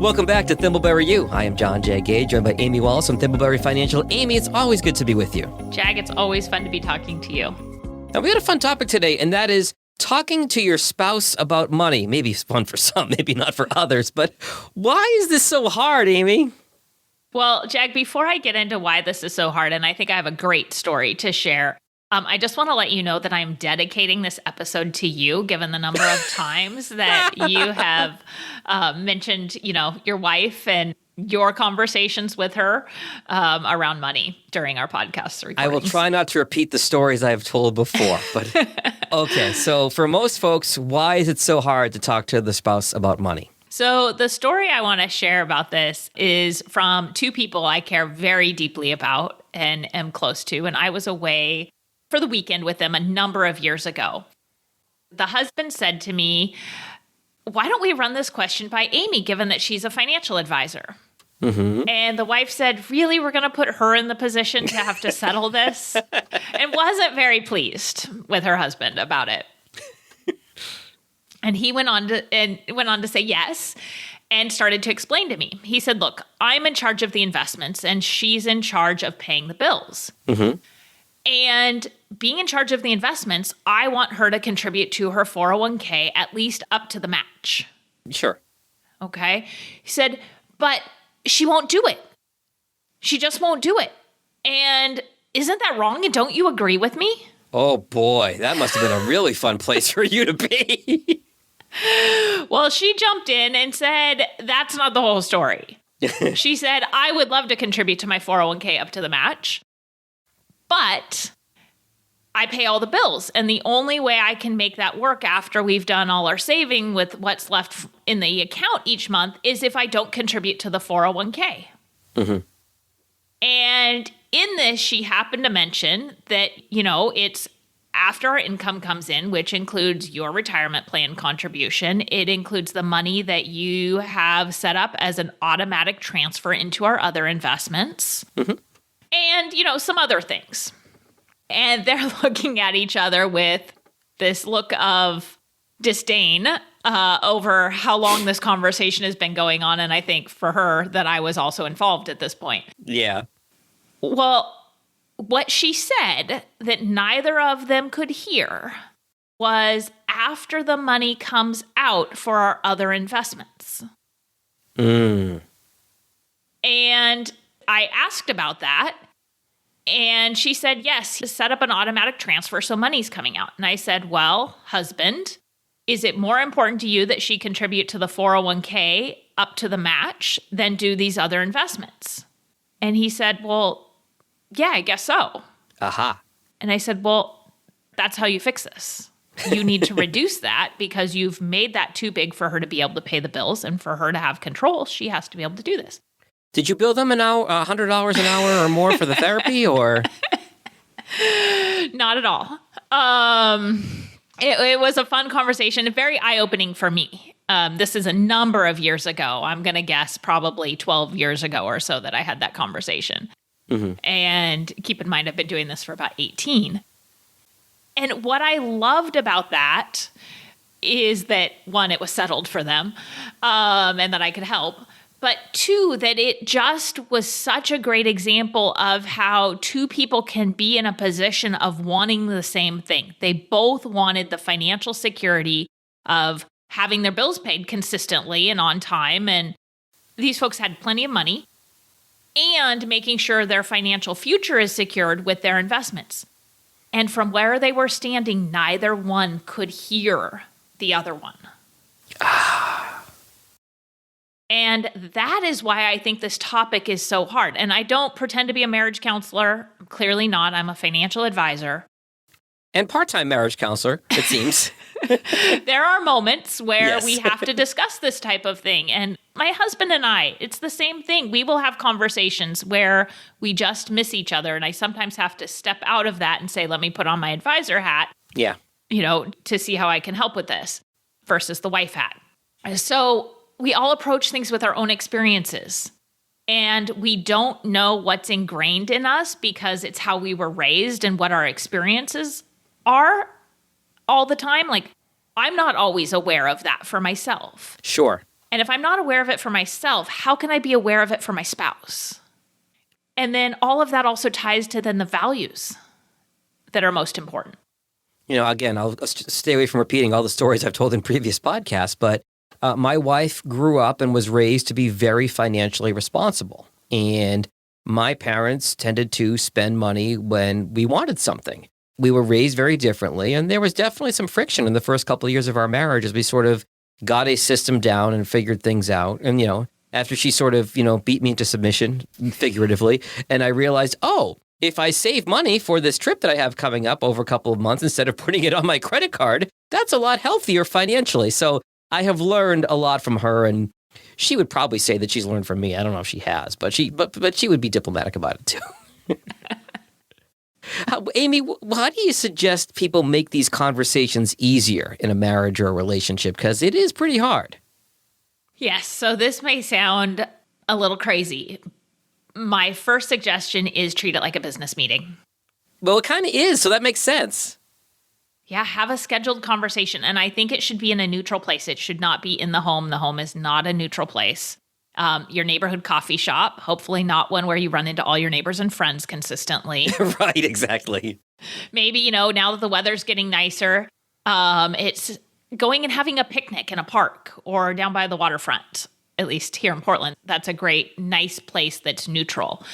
Welcome back to Thimbleberry U. I am John J. Gage, joined by Amy Wallace from Thimbleberry Financial. Amy, it's always good to be with you. Jag, it's always fun to be talking to you. Now, we got a fun topic today, and that is talking to your spouse about money. Maybe it's fun for some, maybe not for others, but why is this so hard, Amy? Well, Jag, before I get into why this is so hard, and I think I have a great story to share, I just want to let you know that I'm dedicating this episode to you, given the number of times that you have mentioned, your wife and your conversations with her around money during our podcast recordings. I will try not to repeat the stories I've told before, but okay. So for most folks, why is it so hard to talk to the spouse about money? So the story I want to share about this is from two people I care very deeply about and am close to, and I was away for the weekend with them a number of years ago. The husband said to me, why don't we run this question by Amy, given that she's a financial advisor? Mm-hmm. And the wife said, really, we're going to put her in the position to have to settle this? And wasn't very pleased with her husband about it. And he went on to say yes and started to explain to me. He said, look, I'm in charge of the investments and she's in charge of paying the bills. Mm-hmm. And being in charge of the investments, I want her to contribute to her 401k at least up to the match. Sure. Okay. He said, but she won't do it. She just won't do it. And isn't that wrong? And don't you agree with me? Oh boy, that must have been a really fun place for you to be. Well, she jumped in and said, that's not the whole story. She said, I would love to contribute to my 401k up to the match, but I pay all the bills. And the only way I can make that work after we've done all our saving with what's left in the account each month is if I don't contribute to the 401k. Mm-hmm. And in this, she happened to mention that, it's after our income comes in, which includes your retirement plan contribution. It includes the money that you have set up as an automatic transfer into our other investments. Mm-hmm. And, some other things. And they're looking at each other with this look of disdain over how long this conversation has been going on. And I think for her that I was also involved at this point. Yeah. Well, what she said that neither of them could hear was after the money comes out for our other investments. And I asked about that. And she said, yes, set up an automatic transfer so money's coming out. And I said, well, husband, is it more important to you that she contribute to the 401k up to the match than do these other investments? And he said, well, yeah, I guess so. Aha. And I said, well, that's how you fix this. You need to reduce that because you've made that too big for her to be able to pay the bills. And for her to have control, she has to be able to do this. Did you bill them $100 an hour or more for the therapy, or? Not at all. It was a fun conversation, very eye-opening for me. This is a number of years ago. I'm going to guess probably 12 years ago or so that I had that conversation. Mm-hmm. And keep in mind, I've been doing this for about 18. And what I loved about that is that, one, it was settled for them, and that I could help. But two, that it just was such a great example of how two people can be in a position of wanting the same thing. They both wanted the financial security of having their bills paid consistently and on time. And these folks had plenty of money and making sure their financial future is secured with their investments. And from where they were standing, neither one could hear the other one. And that is why I think this topic is so hard. And I don't pretend to be a marriage counselor. I'm clearly not. I'm a financial advisor. And part-time marriage counselor, it seems. There are moments where Yes. we have to discuss this type of thing. And my husband and I, it's the same thing. We will have conversations where we just miss each other. And I sometimes have to step out of that and say, let me put on my advisor hat, Yeah. To see how I can help with this versus the wife hat. So we all approach things with our own experiences. And we don't know what's ingrained in us because it's how we were raised and what our experiences are all the time. Like, I'm not always aware of that for myself. Sure. And if I'm not aware of it for myself, how can I be aware of it for my spouse? And then all of that also ties to then the values that are most important. Again, I'll stay away from repeating all the stories I've told in previous podcasts, but my wife grew up and was raised to be very financially responsible. And my parents tended to spend money when we wanted something. We were raised very differently, and there was definitely some friction in the first couple of years of our marriage as we sort of got a system down and figured things out. And, after she sort of, beat me into submission, figuratively, and I realized, if I save money for this trip that I have coming up over a couple of months instead of putting it on my credit card, that's a lot healthier financially. So I have learned a lot from her, and she would probably say that she's learned from me. I don't know if she has, but she would be diplomatic about it too. Amy, how do you suggest people make these conversations easier in a marriage or a relationship? Because it is pretty hard. Yes, so this may sound a little crazy. My first suggestion is treat it like a business meeting. Well, it kind of is, so that makes sense. Yeah, have a scheduled conversation. And I think it should be in a neutral place. It should not be in the home. The home is not a neutral place. Your neighborhood coffee shop, hopefully not one where you run into all your neighbors and friends consistently. Right, exactly. Maybe, now that the weather's getting nicer, it's going and having a picnic in a park or down by the waterfront. At least here in Portland, that's a great, nice place that's neutral.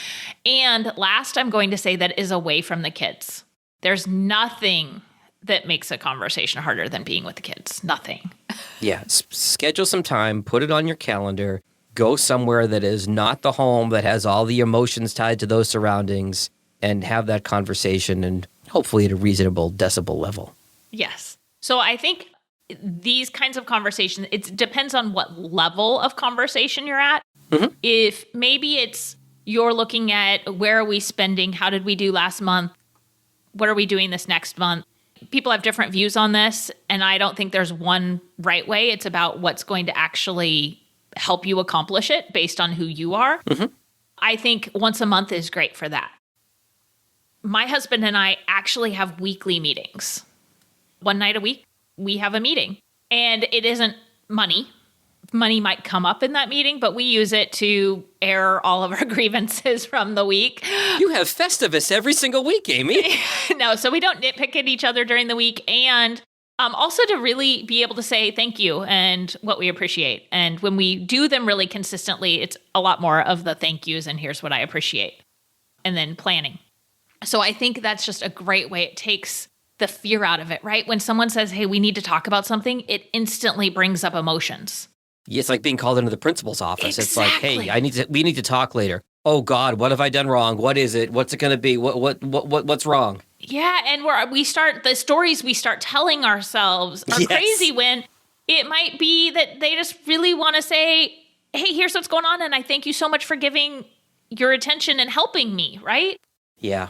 And last, I'm going to say that is away from the kids. There's nothing that makes a conversation harder than being with the kids. Nothing. Yeah. Schedule some time, put it on your calendar, go somewhere that is not the home, that has all the emotions tied to those surroundings, and have that conversation, and hopefully at a reasonable decibel level. Yes. So I think these kinds of conversations, it depends on what level of conversation you're at. Mm-hmm. If maybe it's you're looking at where are we spending, how did we do last month, what are we doing this next month? People have different views on this, and I don't think there's one right way. It's about what's going to actually help you accomplish it based on who you are. Mm-hmm. I think once a month is great for that. My husband and I actually have weekly meetings. One night a week, we have a meeting. And it isn't money. Money might come up in that meeting, but we use it to air all of our grievances from the week. You have Festivus every single week, Amy. No, so we don't nitpick at each other during the week. And also to really be able to say thank you and what we appreciate. And when we do them really consistently, it's a lot more of the thank yous and here's what I appreciate. And then planning. So I think that's just a great way. It takes the fear out of it, right? When someone says, hey, we need to talk about something, it instantly brings up emotions. It's like being called into the principal's office. Exactly. It's like, hey, we need to talk later. Oh God, what have I done wrong? What is it? What's it going to be? What's wrong? Yeah, and the stories we start telling ourselves are crazy when it might be that they just really want to say, hey, here's what's going on, and I thank you so much for giving your attention and helping me, right? Yeah.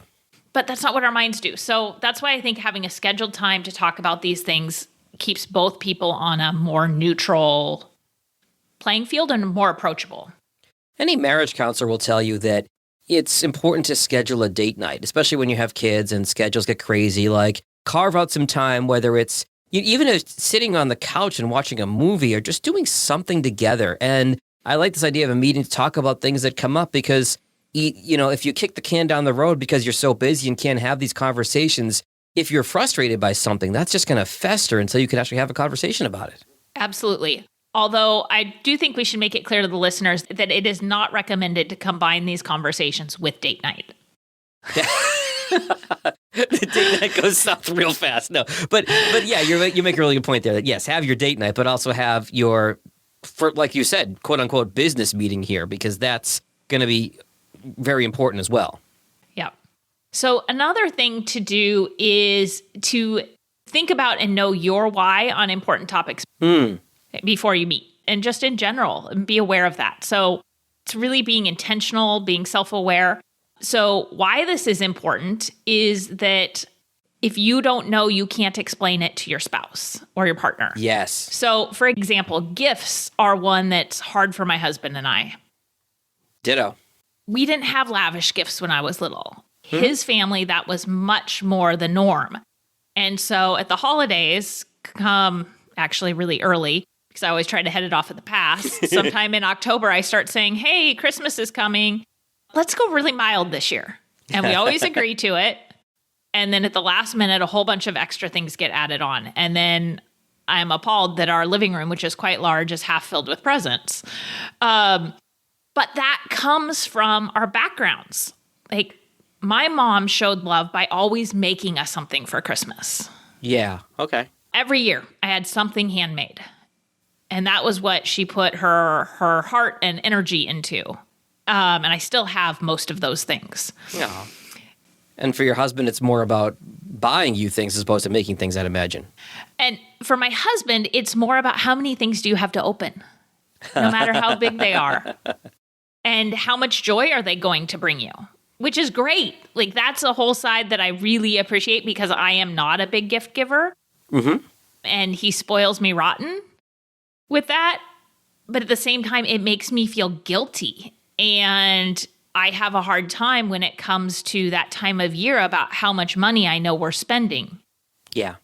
But that's not what our minds do. So that's why I think having a scheduled time to talk about these things keeps both people on a more neutral playing field and more approachable. Any marriage counselor will tell you that it's important to schedule a date night, especially when you have kids and schedules get crazy. Like, carve out some time, whether it's even if sitting on the couch and watching a movie or just doing something together. And I like this idea of a meeting to talk about things that come up because, if you kick the can down the road because you're so busy and can't have these conversations, if you're frustrated by something, that's just going to fester until you can actually have a conversation about it. Absolutely. Although I do think we should make it clear to the listeners that it is not recommended to combine these conversations with date night. The date night goes south real fast. No, but yeah, you make a really good point there that yes, have your date night, but also have your, like you said, quote unquote business meeting here, because that's going to be very important as well. Yeah. So another thing to do is to think about and know your why on important topics before you meet, and just in general, and be aware of that. So it's really being intentional, being self-aware. So why this is important is that if you don't know, you can't explain it to your spouse or your partner. Yes. So for example, gifts are one that's hard for my husband and I. Ditto. We didn't have lavish gifts when I was little. His family, that was much more the norm. And so at the holidays, come actually really early, because I always try to head it off at the pass. Sometime in October, I start saying, hey, Christmas is coming. Let's go really mild this year. And we always agree to it. And then at the last minute, a whole bunch of extra things get added on. And then I'm appalled that our living room, which is quite large, is half filled with presents. But that comes from our backgrounds. Like, my mom showed love by always making us something for Christmas. Yeah. Okay. Every year, I had something handmade. And that was what she put her heart and energy into. And I still have most of those things. Yeah. And for your husband, it's more about buying you things as opposed to making things, I'd imagine. And for my husband, it's more about how many things do you have to open, no matter how big they are. And how much joy are they going to bring you? Which is great. Like, that's a whole side that I really appreciate because I am not a big gift giver. Mm-hmm. And he spoils me rotten with that. But at the same time, it makes me feel guilty. And I have a hard time when it comes to that time of year about how much money I know we're spending. Yeah.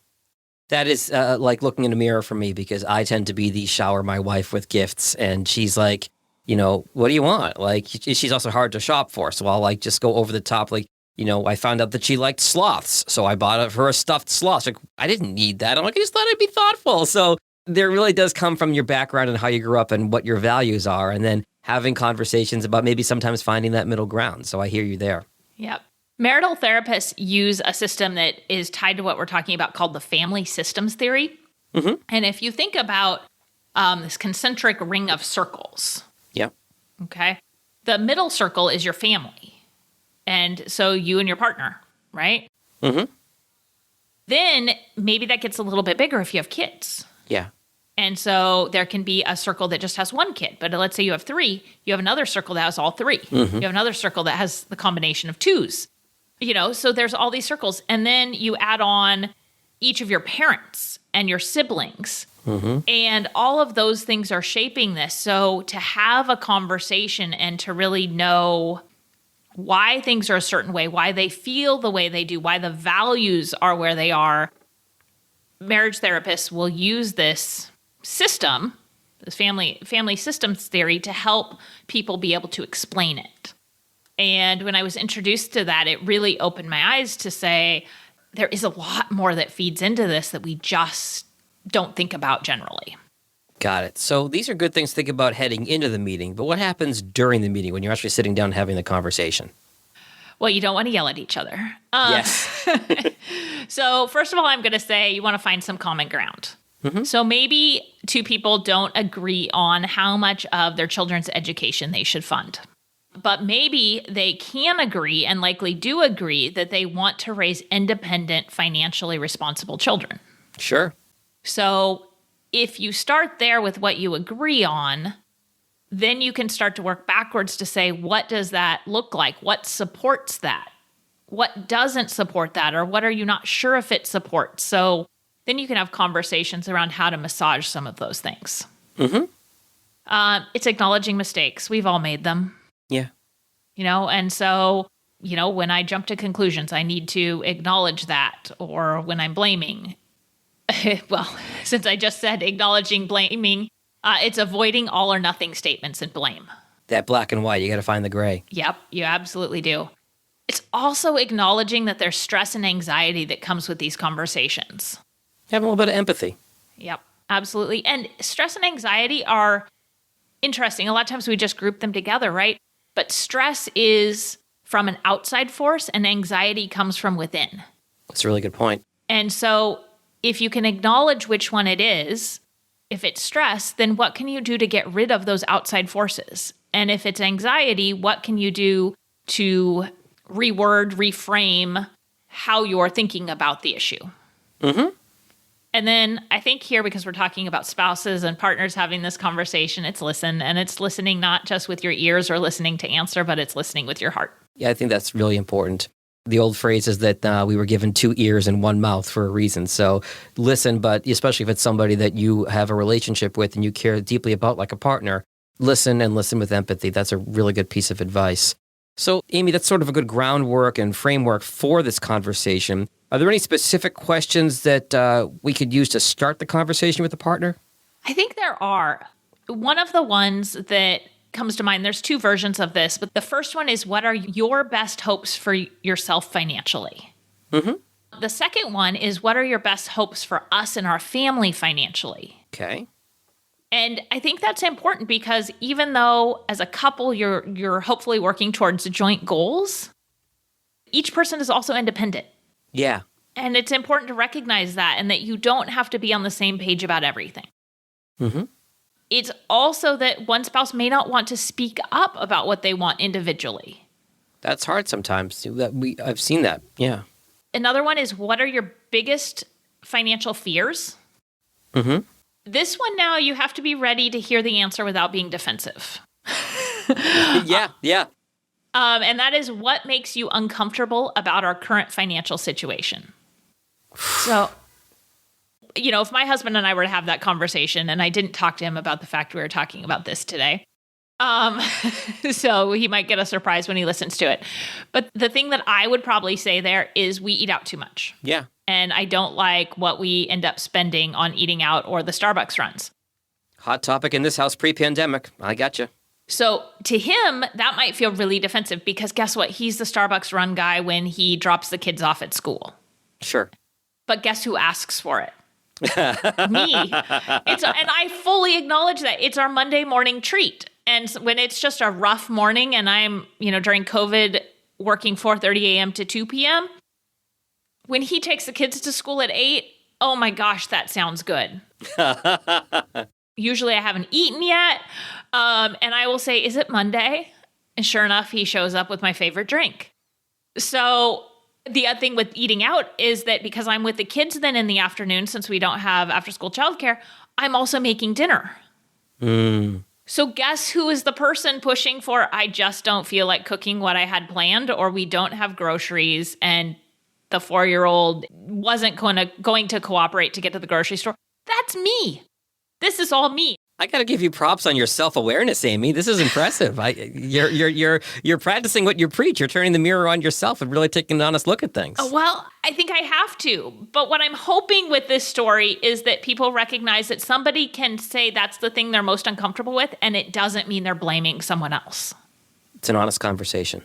That is like looking in a mirror for me because I tend to be the shower my wife with gifts. And she's like, you know, what do you want? Like, she's also hard to shop for. So I'll like just go over the top. Like, you know, I found out that she liked sloths. So I bought her a stuffed sloth. Like, I didn't need that. I'm like, I just thought I'd be thoughtful. So there really does come from your background and how you grew up and what your values are. And then having conversations about maybe sometimes finding that middle ground. So I hear you there. Yep. Marital therapists use a system that is tied to what we're talking about called the family systems theory. Mm-hmm. And if you think about this concentric ring of circles, yeah. Okay, the middle circle is your family. And so you and your partner, right? Mm-hmm. Then maybe that gets a little bit bigger if you have kids. Yeah. And so there can be a circle that just has one kid. But let's say you have three. You have another circle that has all three. Mm-hmm. You have another circle that has the combination of twos. You know, so there's all these circles. And then you add on each of your parents and your siblings. Mm-hmm. And all of those things are shaping this. So to have a conversation and to really know why things are a certain way, why they feel the way they do, why the values are where they are, marriage therapists will use this system, this family systems theory, to help people be able to explain it. And when I was introduced to that, it really opened my eyes to say there is a lot more that feeds into this that we just don't think about generally. Got it. So these are good things to think about heading into the meeting, but what happens during the meeting when you're actually sitting down and having the conversation? Well, you don't want to yell at each other. Yes. So first of all, I'm going to say you want to find some common ground. Mm-hmm. So maybe two people don't agree on how much of their children's education they should fund. But maybe they can agree and likely do agree that they want to raise independent, financially responsible children. Sure. So if you start there with what you agree on, then you can start to work backwards to say, what does that look like? What supports that? What doesn't support that? Or what are you not sure if it supports? So then you can have conversations around how to massage some of those things. Mm-hmm. It's acknowledging mistakes. We've all made them. Yeah. You know, and so, you know, when I jump to conclusions, I need to acknowledge that. Or when I'm blaming, well, since I just said acknowledging blaming, it's avoiding all or nothing statements and blame. That black and white, you got to find the gray. Yep, you absolutely do. It's also acknowledging that there's stress and anxiety that comes with these conversations. Having a little bit of empathy. Yep, absolutely. And stress and anxiety are interesting. A lot of times we just group them together, right? But stress is from an outside force and anxiety comes from within. That's a really good point. And so if you can acknowledge which one it is, if it's stress, then what can you do to get rid of those outside forces? And if it's anxiety, what can you do to reword, reframe how you're thinking about the issue? Mm-hmm. And then I think here, because we're talking about spouses and partners having this conversation, it's listen. And it's listening not just with your ears or listening to answer, but it's listening with your heart. Yeah, I think that's really important. The old phrase is that we were given 2 ears and 1 mouth for a reason. So listen, but especially if it's somebody that you have a relationship with and you care deeply about like a partner, listen and listen with empathy. That's a really good piece of advice. So, Amy, that's sort of a good groundwork and framework for this conversation. Are there any specific questions that we could use to start the conversation with the partner? I think there are. One of the ones that comes to mind, there's two versions of this, but the first one is, what are your best hopes for yourself financially? Mm-hmm. The second one is, what are your best hopes for us and our family financially? Okay. And I think that's important because even though as a couple you're hopefully working towards joint goals, each person is also independent. Yeah. And it's important to recognize that, and that you don't have to be on the same page about everything. Mm-hmm. It's also that one spouse may not want to speak up about what they want individually. That's hard sometimes. I've seen that. Yeah. Another one is, what are your biggest financial fears? Mm-hmm. This one now you have to be ready to hear the answer without being defensive. Yeah. And that is, what makes you uncomfortable about our current financial situation? So, if my husband and I were to have that conversation, and I didn't talk to him about the fact we were talking about this today, so he might get a surprise when he listens to it. But the thing that I would probably say there is, we eat out too much. Yeah. And I don't like what we end up spending on eating out or the Starbucks runs. Hot topic in this house pre-pandemic. I gotcha. So to him, that might feel really defensive because guess what? He's the Starbucks run guy when he drops the kids off at school. Sure. But guess who asks for it? Me. And I fully acknowledge that. It's our Monday morning treat. And when it's just a rough morning and I'm, during COVID working 4:30 a.m. to 2 p.m., when he takes the kids to school at 8, oh my gosh, that sounds good. Usually I haven't eaten yet. And I will say, is it Monday? And sure enough, he shows up with my favorite drink. So the other thing with eating out is that because I'm with the kids then in the afternoon, since we don't have after school childcare, I'm also making dinner. So guess who is the person pushing for, I just don't feel like cooking what I had planned, or we don't have groceries and the 4-year-old wasn't going to cooperate to get to the grocery store. That's me. This is all me. I got to give you props on your self-awareness, Amy. This is impressive. You're practicing what you preach. You're turning the mirror on yourself and really taking an honest look at things. Well, I think I have to. But what I'm hoping with this story is that people recognize that somebody can say that's the thing they're most uncomfortable with, and it doesn't mean they're blaming someone else. It's an honest conversation.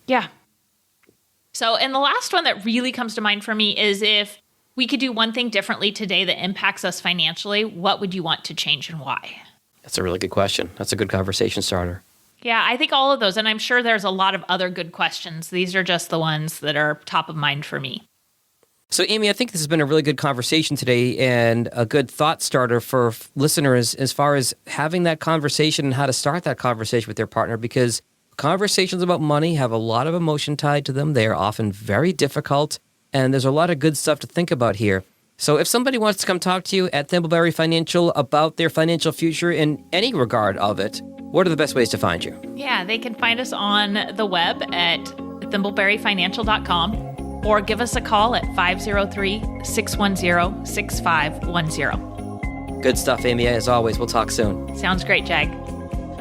Yeah. So, and the last one that really comes to mind for me is, if we could do one thing differently today that impacts us financially, what would you want to change and why? That's a really good question. That's a good conversation starter. Yeah, I think all of those, and I'm sure there's a lot of other good questions. These are just the ones that are top of mind for me. So, Amy, I think this has been a really good conversation today and a good thought starter for listeners as far as having that conversation and how to start that conversation with their partner, because conversations about money have a lot of emotion tied to them. They are often very difficult, and there's a lot of good stuff to think about here. So if somebody wants to come talk to you at Thimbleberry Financial about their financial future in any regard of it, what are the best ways to find you? Yeah, they can find us on the web at thimbleberryfinancial.com or give us a call at 503-610-6510. Good stuff, Amy. As always, we'll talk soon. Sounds great, Jag.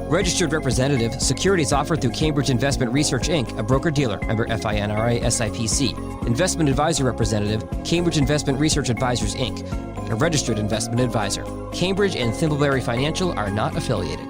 Registered representative, securities offered through Cambridge Investment Research, Inc., a broker-dealer, member FINRA SIPC. Investment advisor representative, Cambridge Investment Research Advisors, Inc., a registered investment advisor. Cambridge and Thimbleberry Financial are not affiliated.